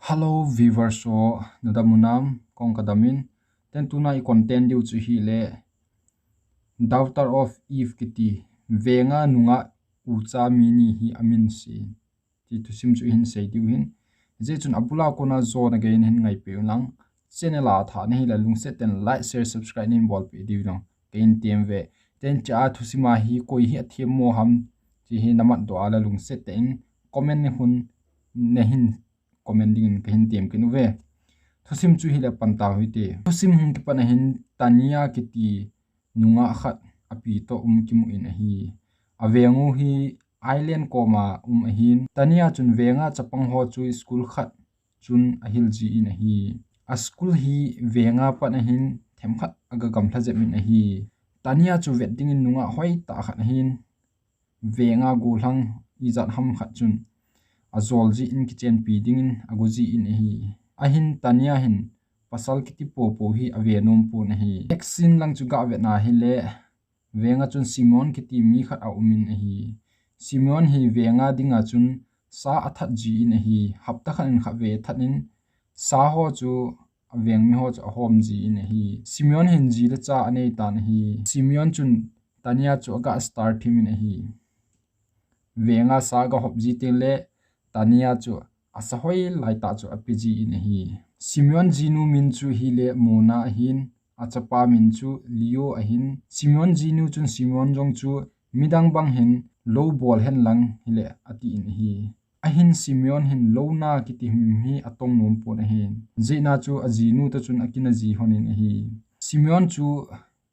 Hello viewers so nadamunam kong kadamin ten tuna I content diu chu hi le daughter of Eve kiti venga nunga ucha mini hi amin si ti tu sim chu hin sei diu hin je chun abula kona zo na gain hin ngai pe lang channel a tha ne hi la lung set ten like share subscribe nin bol pe diu no gain tem ve ten cha thu sima hi koi hi athem mo ham chi hi namat do ala lung set ten comment ne hun ne hin commenting in kahin tem kinu ve thosim chu hi la panta hoite thosim hung ki pana hin tania kiti nunga khat api to kimu in hi avengu hi island koma hin tania chun venga chapang ho chu school khat chun ahil ji in hi a school hi venga pana hin them khat aga gam tha jemin hi tania chu wedding in nunga hoi ta khat hin venga gulang izat ham khat chun azolji in kitchen piding in agoji in hi ahin tania hin pasal kiti po hi avenom pu na hi exin lang chu ga ve na hi le venga chun simon kiti mi khat a umin hi simon hi venga dinga chun sa athat ji in hi hapta khan kha ve thatin sa ho chu aveng mi ho chu hom ji in hi simon hin ji le cha anei tan hi simon chun tania chu ga start him in hi venga sa ga hop ji te le tania chu asahoi laita chu apiji in hi simeon jinu min chu hi le mona hin achapa min chu leo ahin simeon jinu chun simeon jong chu midang bang hin low ball hen lang hile ati in hi ahin simeon hin low na kiti hi atong nom po na hin jeina chu ajinu ta chun akina ji honin hi simeon chu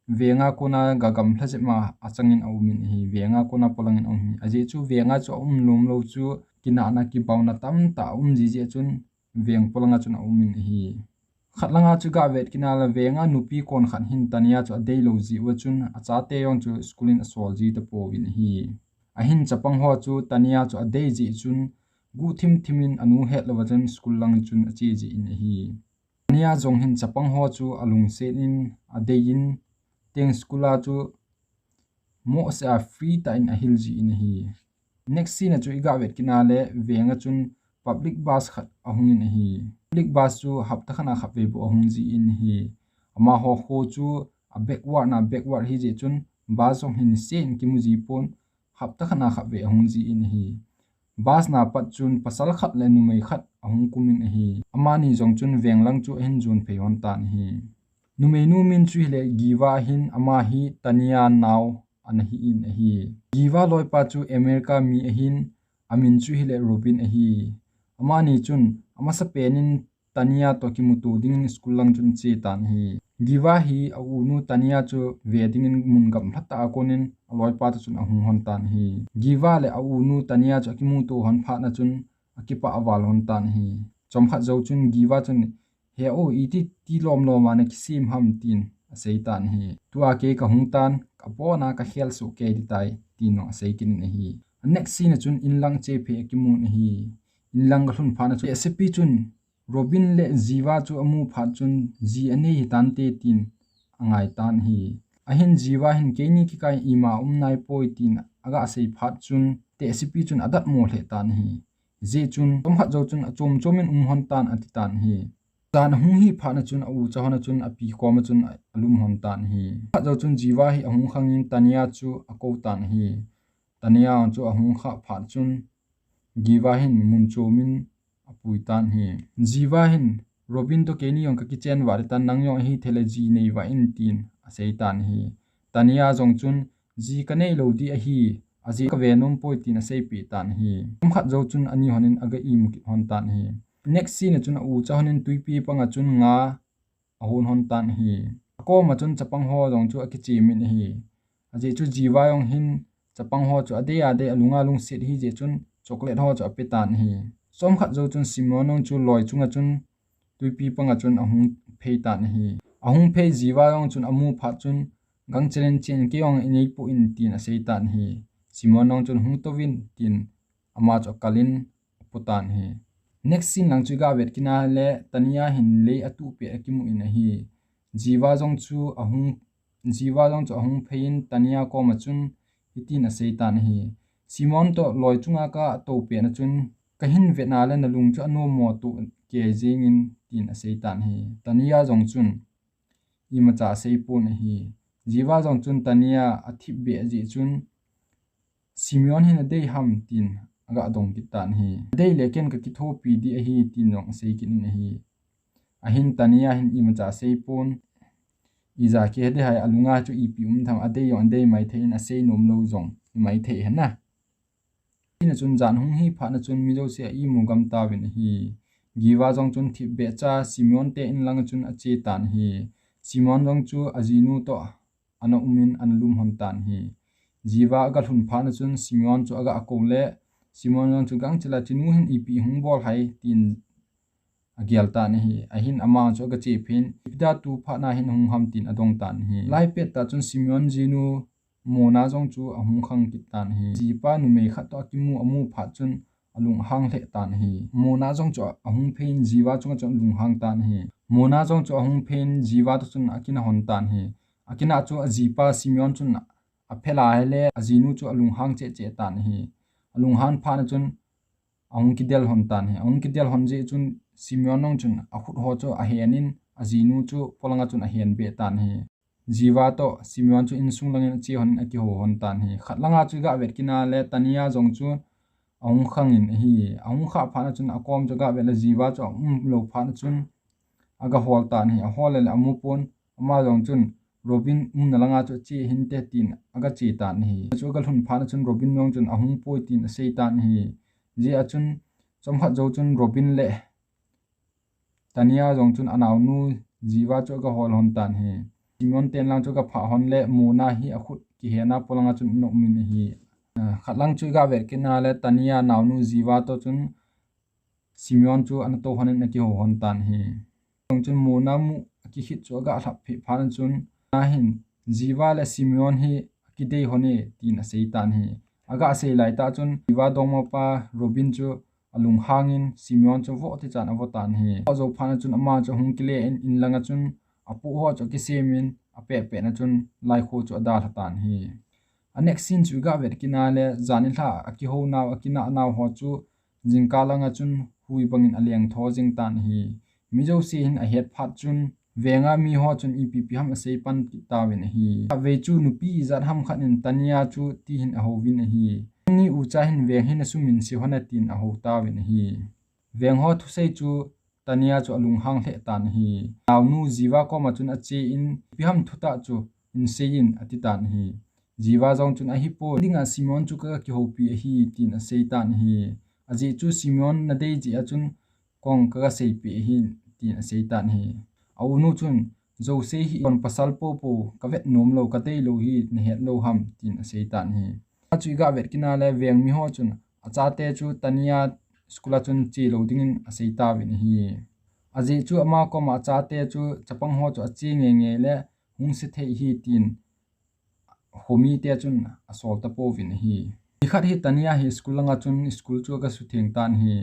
venga kona gagam thlaje ma achangin aumin hi venga kona polangin hi aje chu venga chu lom lo chu kina na ki bauna tam ta ji je chun veng polanga chun aumin hi khatlanga chu ga vet kina la venga nupi kon khan hin tania chu dei lo ji wa chun acha te yong chu schoolin asol ji te powin hi ahin chapang ho chu tania chu dei ji chun gu thimin anu het lo wajan school lang chun achi ji in hi tania jong hin chapang ho chu alung se in adein teng skula chu mo sa free time ahil ji in hi next scene chu iga vet kina le venga chun public bus khat ahung in hi public bus chu hapta khana khapwe bo ahung ji in hi ama ho chu a backward hi je chun bus ong hin sen kimuji pon hapta khana khapwe ahung ji in hi bus na pat chun pasal khat le numei khat ahung kumin hi amani jong chun venglang chu hin jun pheion tan hi numei nu min chu le giwa hin ama hi tania naw an hi in hi giwa loipa chu america mi hin amin chu hi le robin hi amani chun ama sa penin tania to ki mutu ding school lang chun che tan hi giwa hi au nu tania chu wedding in mun gam thata konin loipa ta chun ahung hon tan hi giwa le au nu tania chu ki mutu hon pha na chun akipa awal hon tan hi chomkha zo chun giwa chun he o iti ti lom lo ma na kisim ham tin asei tan hi tua ke ka hung tan ka po na ka khel su ke di tai tin no asei kin ne hi next scene chun inlang che phe ki mun hi inlang ga hlun phana chu sp chun robin le jiwa chu amu pha chun ji ane hi tan te tin angai tan hi ahin jiwa hin ke ni ki kai ima nai poi tin aga sei phat chun te sp chun adat mo hle tan hi je chun tomkha jo chun chomin hon tan ati tan hi tan hung hi phana chun au chahana chun api koma chun alum hon tan hi jo chun jiwa hi ahung khangin tania chu ako tan hi tania chu ahung kha pha chun giwa hin mun chomin apui tan hi jiwa hin robin to keni yong ka kitchen war tan nang yong hi theleji nei wa in tin asei tan hi tania jong chun ji kanei lo di a hi aji ka venom poi tin asei pi tan hi khat jo chun ani honin aga im ki hon tan hi next scene chun u chahonin tuipi panga chun nga ahun hon tan hi ko ma chun chapang ho jong chu akichi min hi aje chu jiwa yong hin chapang ho chu ade alunga lung sit hi je chun chocolate ho chu apitan hi som khat jo chun simonong chu loi chunga chun tuipi panga chun ahung phei tan hi ahung phei jiwa yong chun amu pha chun gang chelen chen ke yong inei pu in tin asei tan hi simonong chun hung to win tin ama chu kalin putan hi next scene lang chu ga vet kina le tania hin le atu pe akimu in hi jiwa jong chu ahung phein tania ko ma chun itin asei tan hi simon to loi chunga ka to pe na chun kahin vetna le na lung chu anu mo tu ke jingin tin aseitan hi tania jong chun ima cha seipun hi jiwa jong chun tania athip be ji chun Simeon hin dei ham tin aga dong kitan hi dei leken ka ki thopi di hi tin rong sei kin hi ahin tania hin ima cha seipun iza ke de hai alunga chu ipi tham ade yon dei mai thein asei nom lo jong mai the hana ina chun jan hung hi pha na chun mi lo se i mugam ta win hi giwa jong chun thi be cha Simeon te in lang chun ache tan hi Simon jong chu azinu to ana umin anlum hon tan hi jiwa aga thun pha na chun Simeon chu aga akole Simon jong chu gang chila chinu hin ipi hung bol hai tin agial ta ni hi ahin ama chu ga che phin ipda tu pha na hin hung ham tin adong tan hi lai pet ta chun Simeon jinu mona jong chu ahung khang ki tan hi jipa nu me kha to kimu amu pha chun alung hang the tan hi mona jong chu ahung phin jiwa chung chon lung hang tan hi mona jong chu ahung phin jiwa to chun akina hon tan hi akina chu jipa Simeon chun a phela hele azinu chu alung hang che tan hi alung han pha na chun ahung ki del hon tan hi ahung ki del hon je chun Simeon nong chun a khut ho chu a hianin azinu chu polanga chun a hian be tan hi jiwa to Simeon chu in sung langin che hon aki ho hon tan hi khatlanga chu ga vet kina le tania jong chu ahung khangin hi ahung kha pha na chun akom chu ga vet la jiwa chu lo pha na chun aga hol tan hi a hol le amu pon ama jong chun Robin nalanga chu che hin te tin aga che tan hi chu ga thun pha na chun Robin nong chun ahung poi tin sei tan hi je a chun chomkha jo chun Robin le tania jong chun anaw nu jiwa chu ga hol hon tan hi Simon ten lang chu ga pha hon le mona hi akhut ki hena polanga chun no min hi khatlang chu ga ver kina le tania naw nu jiwa to chun Simeon chu an to honen ki ho hon tan hi jong chun mona mu ki hit chu ga thap phi phan chun na hin jiwa le Simeon hi ki dei hone tin a sei tan hi aga sei lai ta chun jiwa dong ma pa Robin chu alung hangin Simeon chu vo ti chan avotan hi zo phana chun ama chu hung kile in langa chun apu ho chu ki semin ape pe na chun lai kho chu ada thatan hi anex sin chu ga ver kina le zanin tha aki ho naw akina naw ho chu jingka langa chun hui bangin aleng tho jing tan hi mijo si hin a het phat chun venga mi ho chun ipp ham sei pan ki tawin hi ve chu nupi zat ham khanin tania chu ti hin a ho win hi ni u cha hin veng hin asumin si hona tin a ho tawin hi veng ho thu sei chu tania chu alung hang the tan hi naw nu jiwa ko ma chun a che in pi ham thuta chu in sein ati tan hi jiwa jong chun a hi po dinga Simon chu ka ki ho pi hi tin a sei tan hi aji chu Simon na dei ji a chun kong ka sei pi hi tin a sei tan hi au nu chun zo sei hi on pasal po ka vet nom lo ka tei lo hi ne het lo ham tin a sei tan hi a chui ga vet kina le veng mi ho chun acha te chu tania skula chun chi lo dingin a sei ta win hi aji chu ama ko ma cha te chu chapang ho chu chi nge le hung se the hi tin homi te chun asol ta po win hi khat hi tania hi skul langa chun skul chu ka su theng tan hi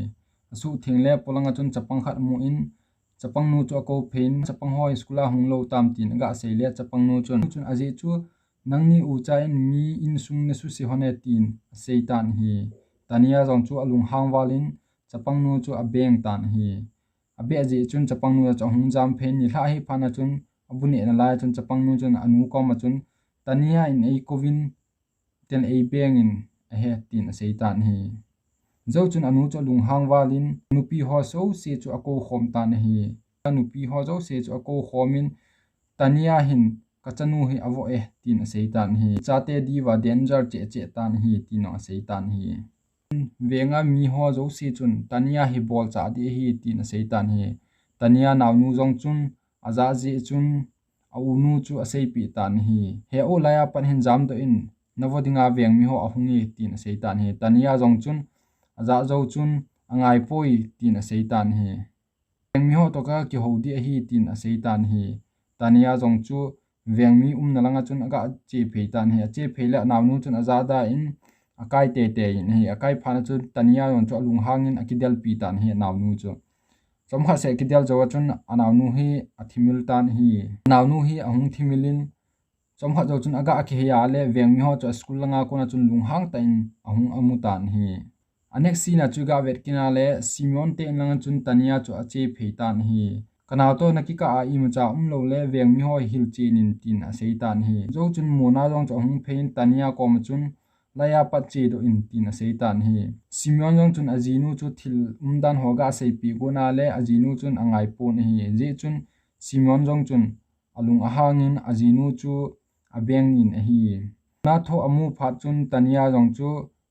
asu theng le polanga chun chapang khat mu in chapang nu chu ko phein chapang hoi skula hung lo tam tin ga sei le chapang nu chun aji chu nangni u cha in mi in sung na su si hone tin sei tan hi tania jong chu alung hang walin chapang nu chu a beng tan hi abe aji chun chapang nu cha hung jam phein ni hla hi phana chun abuni na la chun chapang nu chun anu ko ma chun tania in ei kovin ten ei beng in a he tin sei tan hi zo chun anu chu lung hang walin nupi ho so se chu ako khom tan hi nupi ho zo se chu ako khomin tania hin kachanu hi avo tin sei tan hi chate diwa danger che tan hi tin a sei tan hi venga mi ho zo se chun tania hi bol cha di hi tin sei tan hi tania naw nu jong chun aza ji chun au nu chu asei pi tan hi he o laya pan hin jam do in navodinga veng mi ho ahungi tin sei tan hi tania jong chun aza zo chun angai poi tin sei tan hi veng mi ho to ka ki ho di hi tin sei tan hi tania jong chu veng mi na langa chun aga che phe tan hi che phe la naw nu chun aza da in akai te in hi akai phana chu tania yon chu lung hangin akidel pi tan hi naw nu chu chomkha se kidel jo chun anaw nu hi athimil tan hi naw nu hi ahung thimilin chomkha jo chun aga akhi ya le veng mi ho chu school langa kona chun lung hang ta in ahung amu tan hi anek sina chu ga vet kina le Simeon te lang chun tania chu ache pheitan hi kanaw to nakika a im cha lo le veng mi hoi hil chin in tin a seitan hi zo chun mona jong cho hung phein tania kom chun laya pa che do in tin a seitan hi Simeon jong chun azinu chu thil umdan hoga sei pi guna le azinu chun angai pon hi je chun Simeon jong chun alung ahangin azinu chu abeng in hi na tho amu phat chun tania jong chu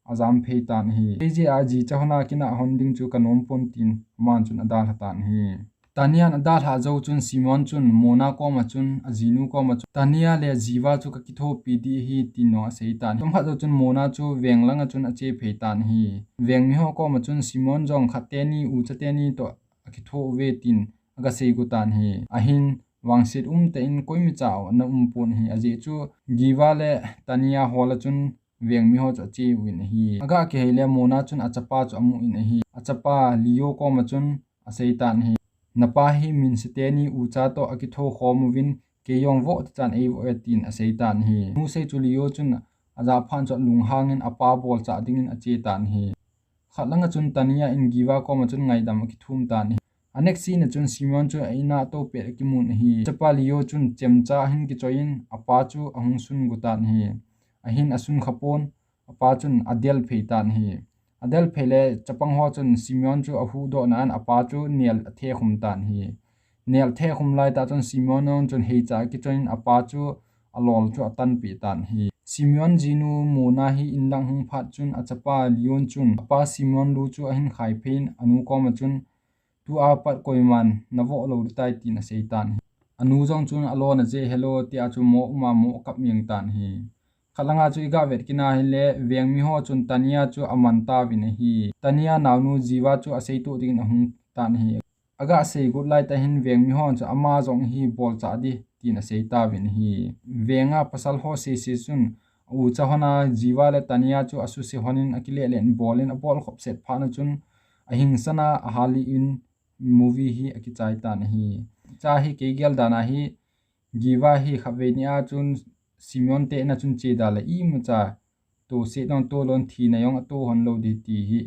azam pheitan hi eji aji chahna kina honding chu kanom pon tin man chun adal hatan hi tania adal ha zo chun Simeon chun mona ko ma chun azinu ko ma chun tania le jiwa chu ka kitho pd hi tino seitan tom ha zo chun mona chu wenglanga chun ache pheitan hi wengmi ho ko ma chun Simeon jong khateni u chateni to akitho ve tin aga sei gutan hi ahin wangsit te in koimi chaw na pon hi aje chu giwa le tania hola chun wengmi ho cha che win hi aga ke hele mona chun achapa chu amu in hi achapa lio ko ma chun aseitan hi napa hi min siteni ucha to akitho khomuwin ke yong vo chan ei vo tin aseitan hi mu sei chu lio chun aja phan cho lung hangin apa bol cha dingin ache tan hi khatlanga chun tania in giwa ko ma chun ngai dam ki thum tan hi anek si na chun Simeon chu aina to pe ki mun hi chapa lio chun chemcha hin ki choin apa chu ahung sun gutan hi ahin asun khapon apa chun adel pheitan hi adel phele chapang ho chun Simeon chu ahu do nan apa chu nial the khum tan hi nial the khum lai ta chun Simeon on chun hei cha ki choin apa chu alol chu atan pi tan hi Simeon jinu mona hi inlang hung phat chun achapa lion chun apa Simeon lu chu ahin khai phein anu ko ma chun tu a pat koiman navo lo tai tin a seitan hi anu jong chun alona je hello ti a chu mo ma mo kap mieng tan hi khalanga chu iga vet kina hile veng mi ho chun tania chu amanta win hi tania nawnu jiwa chu asei tu ding ahung tan hi aga sei good light a hin veng mi ho chu ama jong hi bol cha di tin a sei ta win hi venga pasal ho se se chun u cha hona jiwa le tania chu asu se honin akile len bolin a bol khop set phana chun ahing sana ahali in movie hi akichai tan hi cha hi ke gel dana hi giwa hi khavenia chun Simeon te na chun che dala I mucha to se don to lon thi na yong to hon lo di ti hi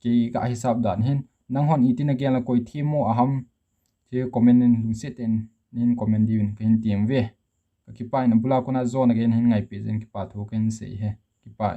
ke ka hisab dan hin nang hon itina gela koi thi mo aham che comment in set in comment din ken tiam ve ka ki pai na bula kona zone again hin ngai pe jen ki pa tho ken se he ki pa